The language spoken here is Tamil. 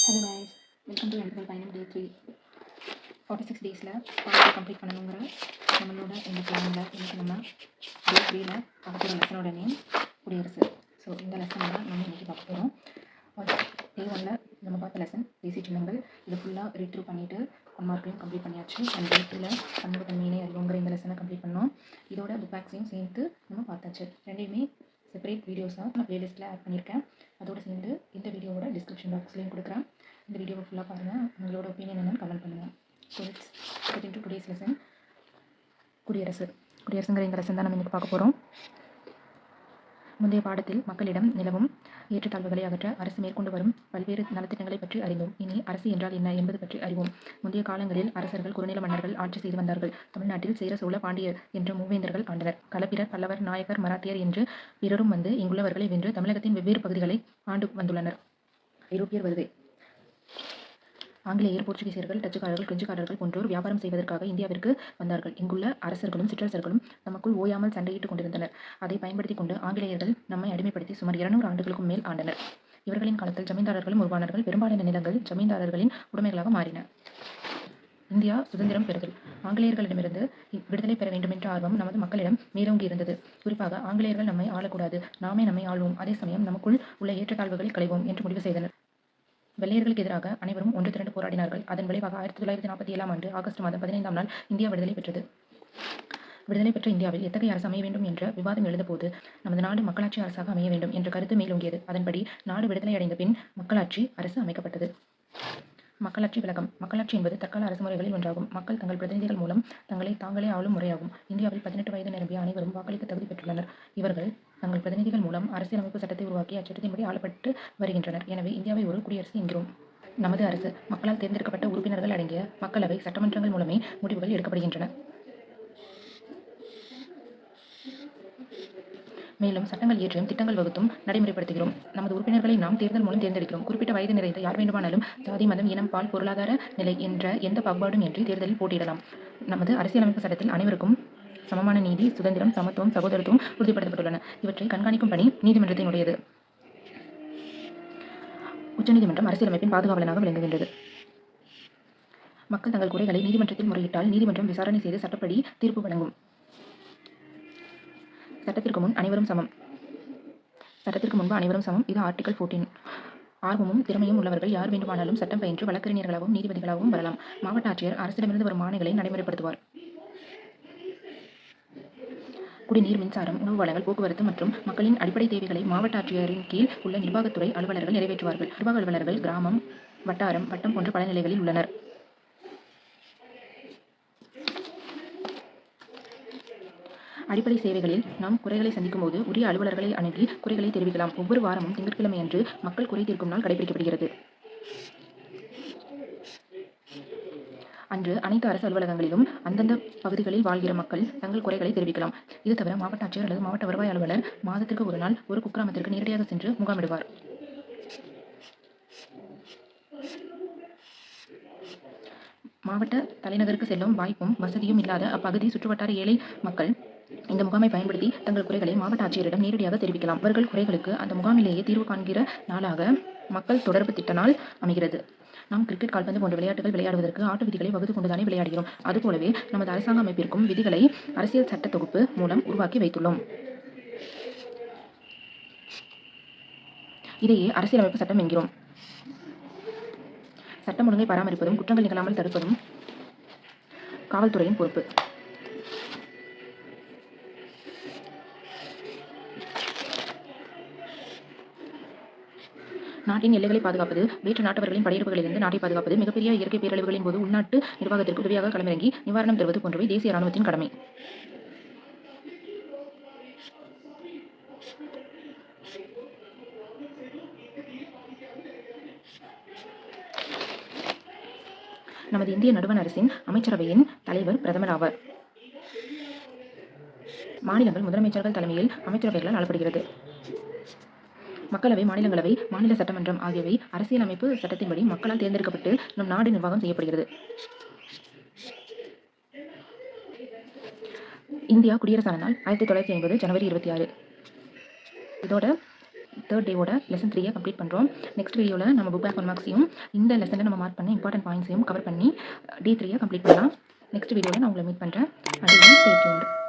ஹலோ கைஸ், வெல்கம் டு என்ட்ரல் பயணம் டே 3. 46 டேஸில் பார்த்து கம்ப்ளீட் பண்ணணுங்கிற நம்மளோட இந்த பிளானில் இன்றைக்கி நம்ம டே 3ல பார்க்க போகிற லெசனோட நேம் குடியரசு. ஸோ இந்த லெசனில் நம்ம இன்றைக்கி பார்க்க போகிறோம். டே 1ல் நம்ம பார்த்த லெசன் தேசிய சின்னங்கள். இது ஃபுல்லாக ரீட் த்ரூ பண்ணிவிட்டு 1 மார்க்கையும் கம்ப்ளீட் பண்ணியாச்சு. அண்ட் டே 2ல் பன்முகத்தன்மையினை அறிவுங்கிற இந்த லெசனை கம்ப்ளீட் பண்ணோம். இதோட புக் பேக்ஸையும் சேர்த்து நம்ம பார்த்தாச்சு. ரெண்டையுமே செப்பரேட் வீடியோஸாக நான் ப்ளேலிஸ்ட்டில் ஆட் பண்ணியிருக்கேன். அதோடு சேர்ந்து இந்த வீடியோவோட டிஸ்கிரிப்ஷன் பாக்ஸ்லேயும் கொடுக்குறேன். இந்த வீடியோவை ஃபுல்லாக பாருங்கள். உங்களோட ஒப்பீனியன் என்னன்னு கமெண்ட் பண்ணுங்கள். So let's get into today's lesson. குடியரசுங்கிற இந்த லெசன் தான் நம்ம இன்றைக்கி பார்க்க போகிறோம். முந்தைய பாடத்தில் மக்களிடம் நிலவும் ஏற்றத்தாழ்வுகளை அகற்ற அரசு மேற்கொண்டு வரும் பல்வேறு நலத்திட்டங்களை பற்றி அறிந்தோம். இனி அரசு என்றால் என்ன என்பது பற்றி அறிவோம். முந்தைய காலங்களில் அரசர்கள் குறுநில மன்னர்கள் ஆட்சி செய்து வந்தார்கள். தமிழ்நாட்டில் சேர சோழ பாண்டியர் என்ற மூவேந்தர்கள் ஆண்டனர். களப்பிரர், பல்லவர், நாயக்கர், மராத்தியர் என்று பிறரும் வந்து இங்குள்ளவர்களை வென்று தமிழகத்தின் வெவ்வேறு பகுதிகளை ஆண்டு வந்துள்ளனர். ஐரோப்பியர் வருகை. ஆங்கிலேயர், போர்ச்சுகீசியர்கள், டச்சுக்காரர்கள், பிரெஞ்சுக்காரர்கள் போன்றோர் வியாபாரம் செய்வதற்காக இந்தியாவிற்கு வந்தார்கள். இங்குள்ள அரசர்களும் சிற்றரசர்களும் தமக்குள் ஓயாமல் சண்டையிட்டுக் கொண்டிருந்தனர். அதை பயன்படுத்தி கொண்டு ஆங்கிலேயர்கள் நம்மை அடிமைப்படுத்தி சுமார் 200 ஆண்டுகளுக்கும் மேல் ஆண்டனர். இவர்களின் காலத்தில் ஜமீன்தாரர்களும் உருவானார்கள். பெரும்பாலான நிலங்கள் ஜமீன்தாரர்களின் உடைமைகளாக மாறின. இந்தியா சுதந்திரம் பெறுதல். ஆங்கிலேயர்களிடமிருந்து விடுதலை பெற வேண்டும் என்ற ஆர்வம் நமது மக்களிடம் மேலோங்கி இருந்தது. குறிப்பாக ஆங்கிலேயர்கள் நம்மை ஆளக்கூடாது, நாமே நம்மை ஆள்வோம், அதே சமயம் நமக்குள் உள்ள ஏற்றத்தாழ்வுகளை களைவோம் என்று முடிவு செய்தனர். வெள்ளையர்களுக்கு எதிராக அனைவரும் ஒன்று திரண்டு போராடினார்கள். அதன் விளைவாக 1947ஆம் ஆண்டு ஆகஸ்ட் மாதம் 15ஆம் நாள் இந்தியா விடுதலை பெற்றது. விடுதலை பெற்ற இந்தியாவில் எத்தகைய அரசு அமைய வேண்டும் என்ற விவாதம் எழுந்தபோது நமது நாடு மக்களாட்சி அரசாக அமைய வேண்டும் என்ற கருத்து மேலோங்கியது. அதன்படி நாடு விடுதலை அடைந்த பின் மக்களாட்சி அரசு அமைக்கப்பட்டது. மக்களாட்சி விளக்கம். மக்களாட்சி என்பது தற்கால அரசு முறைகளில் ஒன்றாகும். மக்கள் தங்கள் பிரதிநிதிகள் மூலம் தங்களை தாங்களே ஆளும் முறையாகும். இந்தியாவில் 18 வயது நிரம்பிய அனைவரும் வாக்களிக்க தகுதி பெற்றுள்ளனர். இவர்கள் தங்கள் பிரதிநிதிகள் மூலம் அரசியலமைப்பு சட்டத்தை உருவாக்கி அச்சட்டத்தின்படி ஆளப்பட்டு வருகின்றனர். எனவே இந்தியாவை ஒரு குடியரசு என்கிறோம். நமது அரசு மக்களால் தேர்ந்தெடுக்கப்பட்ட உறுப்பினர்கள் அடங்கிய மக்களவை, சட்டமன்றங்கள் மூலமே முடிவுகள் எடுக்கப்படுகின்றன. மேலும் சட்டங்கள் இயற்றியும் திட்டங்கள் வகுத்தும் நடைமுறைப்படுத்துகிறோம். நமது உறுப்பினர்களை நாம் தேர்தல் மூலம் தேர்ந்தெடுக்கிறோம். குறிப்பிட்ட வயது நிறைந்த யார் வேண்டுமானாலும் ஜாதி, மதம், இனம், பால், பொருளாதார நிலை என்ற எந்த பாகுபாடும் இன்றி தேர்தலில் போட்டியிடலாம். நமது அரசியலமைப்பு சட்டத்தில் அனைவருக்கும் சமமான நீதி, சுதந்திரம், சமத்துவம், சகோதரத்துவம் உறுதிப்படுத்தப்பட்டுள்ளன. இவற்றை கண்காணிக்கும் பணி நீதிமன்றத்தினுடையது. உச்சநீதிமன்றம் அரசியலமைப்பின் பாதுகாவலனாக விளங்குகின்றது. மக்கள் தங்கள் குறைகளை நீதிமன்றத்தில் முறையிட்டால் நீதிமன்றம் விசாரணை செய்து சட்டப்படி தீர்ப்பு வழங்கும். சட்டத்திற்கு முன் அனைவரும் சமம். சட்டத்திற்கு முன்பு அனைவரும் சமம். இது ஆர்டிகல் 14. ஆர்வமும் திறமையும் உள்ளவர்கள் யார் வேண்டுமானாலும் சட்டம் பயின்று வழக்கறிஞர்களாகவும் நீதிபதிகளாகவும் வரலாம். மாவட்ட ஆட்சியர் அரசிடமிருந்து வரும் ஆணைகளை நடைமுறைப்படுத்துவார். குடிநீர், மின்சாரம், உணவு வழங்கல், போக்குவரத்து மற்றும் மக்களின் அடிப்படை தேவைகளை மாவட்ட ஆட்சியரின் கீழ் உள்ள நிர்வாகத்துறை அலுவலர்கள் நிறைவேற்றுவார்கள். நிர்வாக அலுவலர்கள் கிராமம், வட்டாரம், வட்டம் போன்ற பல நிலைகளில் உள்ளனர். அடிப்படை சேவைகளில் நாம் குறைகளை சந்திக்கும் போது உரிய அலுவலர்களை அணுகி குறைகளை தெரிவிக்கலாம். ஒவ்வொரு வாரமும் திங்கட்கிழமையன்று மக்கள் குறை தீர்க்கும் நாள் கடைபிடிக்கப்படுகிறது. அன்று அனைத்து அரசு அலுவலகங்களிலும் அந்தந்த பகுதிகளில் வாழ்கிற மக்கள் தங்கள் குறைகளை தெரிவிக்கலாம். இது தவிர மாவட்ட ஆட்சியர் அல்லது மாவட்ட வருவாய் அலுவலர் மாதத்திற்கு ஒரு நாள் ஒரு குக்கிராமத்திற்கு நேரடியாக சென்று முகாமிடுவார். மாவட்ட தலைநகருக்கு செல்லும் வாய்ப்பும் வசதியும் இல்லாத அப்பகுதி சுற்றுவட்டார ஏழை மக்கள் இந்த முகாமை பயன்படுத்தி தங்கள் குறைகளை மாவட்ட ஆட்சியரிடம் நேரடியாக தெரிவிக்கலாம். அவர்கள் குறைகளுக்கு அந்த முகாமிலேயே தீர்வு காண்கிற நாளாக மக்கள் தொடர்பு திட்ட நாள் அமைகிறது. நாம் கிரிக்கெட், கால்பந்து போன்ற விளையாட்டுகள் விளையாடுவதற்கு ஆட்ட விதிகளை வகுத்து கொண்டுதானே விளையாடுகிறோம். அதுபோலவே நமது அரசாங்க அமைப்பிற்கும் விதிகளை அரசியல் சட்ட தொகுப்பு மூலம் உருவாக்கி வைத்துள்ளோம். இதையே அரசியலமைப்பு சட்டம் என்கிறோம். சட்டம் ஒழுங்கை பராமரிப்பதும் குற்றங்கள் நிகழாமல் தடுப்பதும் காவல்துறையின் பொறுப்பு. நாட்டின் எல்லைகளை பாதுகாப்பது, வேற்று நாட்டவர்களின் படையெடுப்புகளிலிருந்து நாட்டை பாதுகாப்பது, மிகப்பெரிய இயற்கை பேரழிவுகளின் போது உள்நாட்டு நிர்வாகத்திற்கு உதவியாக களமிறங்கி நிவாரணம் தருவது போன்றவை தேசிய இராணுவத்தின் கடமை. நமது இந்திய நடுவண் அரசின் அமைச்சரவையின் தலைவர் பிரதமர் ஆவார். மாநிலங்கள் முதலமைச்சர்கள் தலைமையில் அமைச்சரவைகளால் ஆளப்படுகிறது. மக்களவை, மாநிலங்களவை, மாநில சட்டமன்றம் ஆகியவை அரசியலமைப்பு சட்டத்தின்படி மக்களால் தேர்ந்தெடுக்கப்பட்டு நம் நாடு நிர்வாகம் செய்யப்படுகிறது. இந்தியா குடியரசான நாள் 1950 ஜனவரி 26. இதோட தேர்ட் டேவோட லெசன் 3 கம்ப்ளீட் பண்ணுறோம். நெக்ஸ்ட் வீடியோவில் நம்ம புக் பேக் 1 மார்க்ஸையும் இந்த லெசனில் நம்ம மார்க் பண்ண இம்பார்ட்டன்ட் பாயிண்ட்ஸையும் கவர் பண்ணி டே 3 கம்ப்ளீட் பண்ணலாம். நெக்ஸ்ட் வீடியோவில் நான் உங்களை மீட் பண்ணுறேன். And stay tuned.